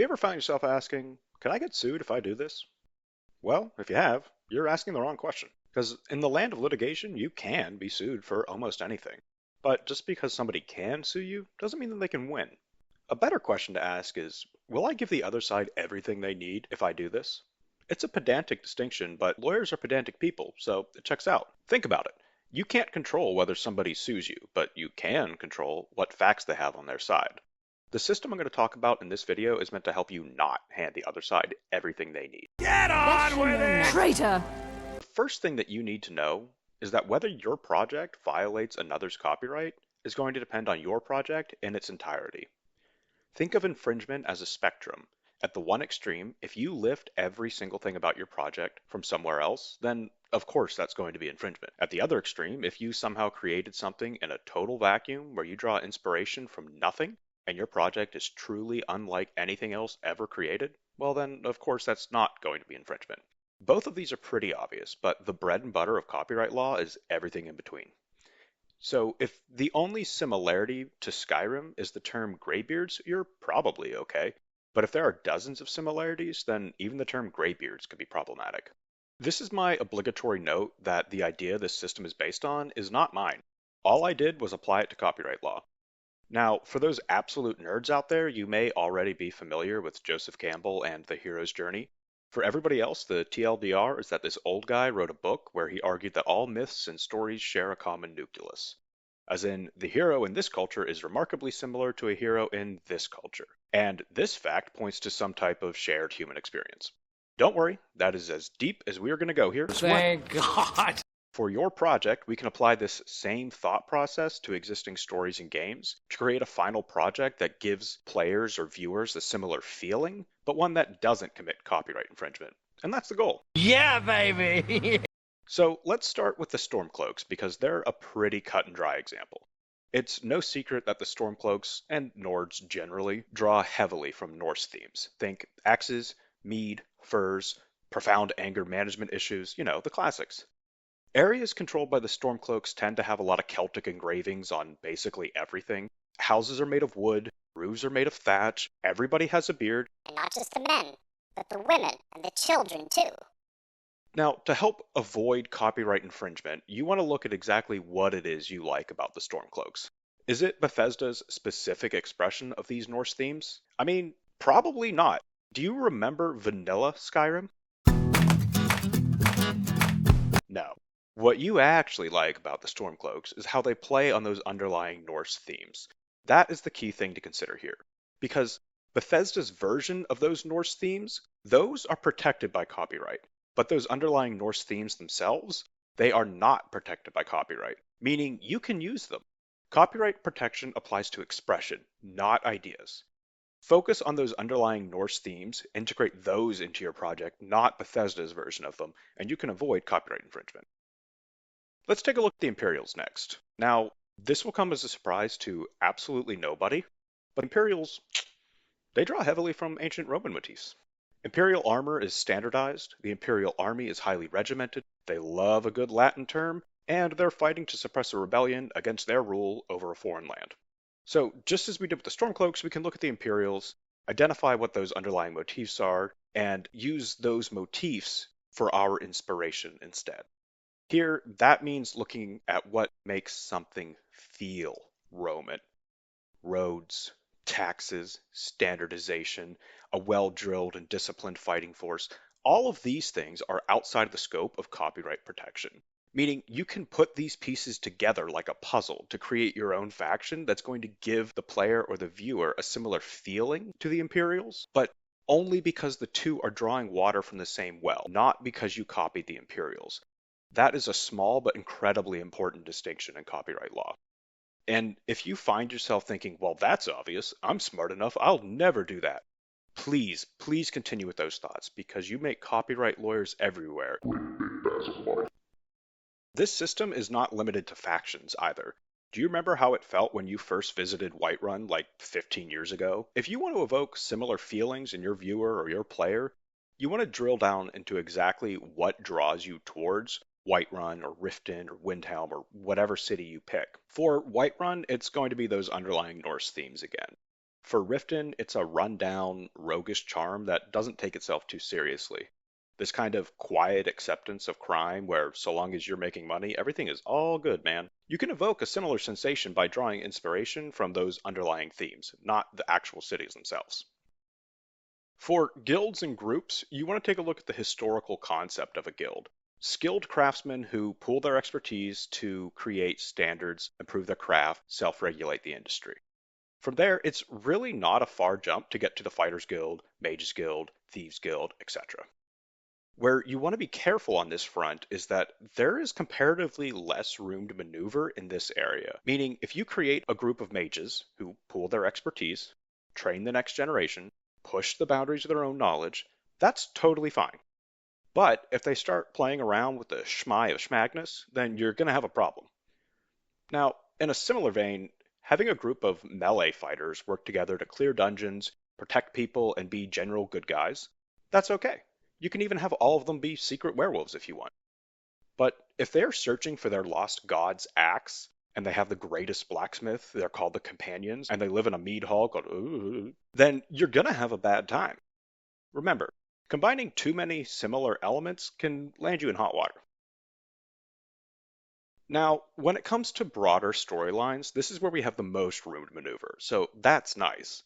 you ever found yourself asking, can I get sued if I do this? Well, if you have, you're asking the wrong question. Because in the land of litigation, you can be sued for almost anything. But just because somebody can sue you doesn't mean that they can win. A better question to ask is, will I give the other side everything they need if I do this? It's a pedantic distinction, but lawyers are pedantic people, so it checks out. Think about it. You can't control whether somebody sues you, but you can control what facts they have on their side. The system I'm going to talk about in this video is meant to help you not hand the other side everything they need. Get on with it! Traitor! The first thing that you need to know is that whether your project violates another's copyright is going to depend on your project in its entirety. Think of infringement as a spectrum. At the one extreme, if you lift every single thing about your project from somewhere else, then of course that's going to be infringement. At the other extreme, if you somehow created something in a total vacuum where you draw inspiration from nothing, and your project is truly unlike anything else ever created, well then of course that's not going to be infringement. Both of these are pretty obvious, but the bread and butter of copyright law is everything in between. So if the only similarity to Skyrim is the term graybeards, you're probably okay. But if there are dozens of similarities, then even the term graybeards could be problematic. This is my obligatory note that the idea this system is based on is not mine. All I did was apply it to copyright law. Now, for those absolute nerds out there, you may already be familiar with Joseph Campbell and the hero's journey. For everybody else, the TLDR is that this old guy wrote a book where he argued that all myths and stories share a common nucleus. As in, the hero in this culture is remarkably similar to a hero in this culture. And this fact points to some type of shared human experience. Don't worry, that is as deep as we are going to go here. Thank God! For your project, we can apply this same thought process to existing stories and games to create a final project that gives players or viewers a similar feeling, but one that doesn't commit copyright infringement. And that's the goal. Yeah, baby! So let's start with the Stormcloaks because they're a pretty cut and dry example. It's no secret that the Stormcloaks, and Nords generally, draw heavily from Norse themes. Think axes, mead, furs, profound anger management issues, the classics. Areas controlled by the Stormcloaks tend to have a lot of Celtic engravings on basically everything. Houses are made of wood, roofs are made of thatch, everybody has a beard. And not just the men, but the women and the children too. Now, to help avoid copyright infringement, you want to look at exactly what it is you like about the Stormcloaks. Is it Bethesda's specific expression of these Norse themes? I mean, probably not. Do you remember vanilla Skyrim? No. What you actually like about the Stormcloaks is how they play on those underlying Norse themes. That is the key thing to consider here. Because Bethesda's version of those Norse themes, those are protected by copyright. But those underlying Norse themes themselves, they are not protected by copyright, meaning you can use them. Copyright protection applies to expression, not ideas. Focus on those underlying Norse themes, integrate those into your project, not Bethesda's version of them, and you can avoid copyright infringement. Let's take a look at the Imperials next. Now, this will come as a surprise to absolutely nobody, but Imperials, they draw heavily from ancient Roman motifs. Imperial armor is standardized, the Imperial army is highly regimented, they love a good Latin term, and they're fighting to suppress a rebellion against their rule over a foreign land. So, just as we did with the Stormcloaks, we can look at the Imperials, identify what those underlying motifs are, and use those motifs for our inspiration instead. Here, that means looking at what makes something feel Roman. Roads, taxes, standardization, a well-drilled and disciplined fighting force. All of these things are outside the scope of copyright protection, meaning you can put these pieces together like a puzzle to create your own faction that's going to give the player or the viewer a similar feeling to the Imperials, but only because the two are drawing water from the same well, not because you copied the Imperials. That is a small but incredibly important distinction in copyright law. And if you find yourself thinking, well, that's obvious, I'm smart enough, I'll never do that. Please continue with those thoughts because you make copyright lawyers everywhere. This system is not limited to factions either. Do you remember how it felt when you first visited Whiterun like 15 years ago? If you want to evoke similar feelings in your viewer or your player, you want to drill down into exactly what draws you towards Whiterun or Riften or Windhelm or whatever city you pick. For Whiterun, it's going to be those underlying Norse themes again. For Riften, it's a rundown, roguish charm that doesn't take itself too seriously. This kind of quiet acceptance of crime where so long as you're making money, everything is all good, man. You can evoke a similar sensation by drawing inspiration from those underlying themes, not the actual cities themselves. For guilds and groups, you want to take a look at the historical concept of a guild. Skilled craftsmen who pool their expertise to create standards, improve their craft, self regulate the industry. From there, it's really not a far jump to get to the Fighters Guild, Mages Guild, Thieves Guild, etc. Where you want to be careful on this front is that there is comparatively less room to maneuver in this area. Meaning, if you create a group of mages who pool their expertise, train the next generation, push the boundaries of their own knowledge, that's totally fine. But if they start playing around with the schmai of schmagness, then you're going to have a problem. Now, in a similar vein, having a group of melee fighters work together to clear dungeons, protect people, and be general good guys, that's okay. You can even have all of them be secret werewolves if you want. But if they're searching for their lost god's axe, and they have the greatest blacksmith, they're called the Companions, and they live in a mead hall called Ooh, then you're gonna have a bad time. Remember, combining too many similar elements can land you in hot water. Now, when it comes to broader storylines, this is where we have the most room to maneuver, so that's nice.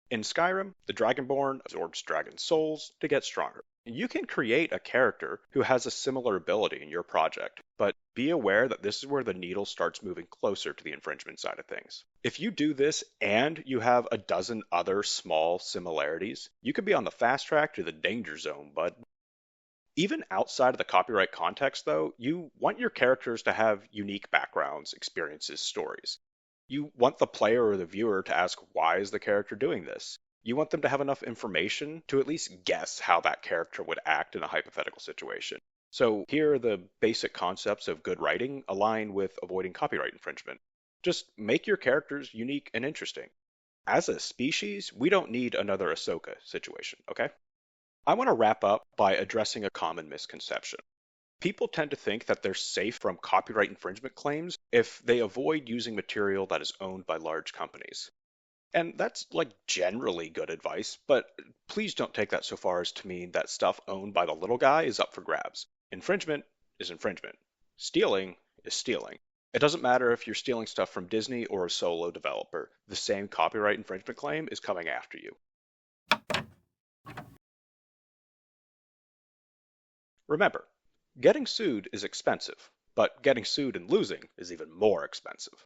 In Skyrim, the Dragonborn absorbs dragon souls to get stronger. You can create a character who has a similar ability in your project, but be aware that this is where the needle starts moving closer to the infringement side of things. If you do this and you have a dozen other small similarities, you could be on the fast track to the danger zone, bud. Even outside of the copyright context, though, you want your characters to have unique backgrounds, experiences, stories. You want the player or the viewer to ask, why is the character doing this? You want them to have enough information to at least guess how that character would act in a hypothetical situation. So here the basic concepts of good writing align with avoiding copyright infringement. Just make your characters unique and interesting. As a species, we don't need another Ahsoka situation, okay? I want to wrap up by addressing a common misconception. People tend to think that they're safe from copyright infringement claims if they avoid using material that is owned by large companies. And that's like generally good advice, but please don't take that so far as to mean that stuff owned by the little guy is up for grabs. Infringement is infringement. Stealing is stealing. It doesn't matter if you're stealing stuff from Disney or a solo developer. The same copyright infringement claim is coming after you. Remember, getting sued is expensive, but getting sued and losing is even more expensive.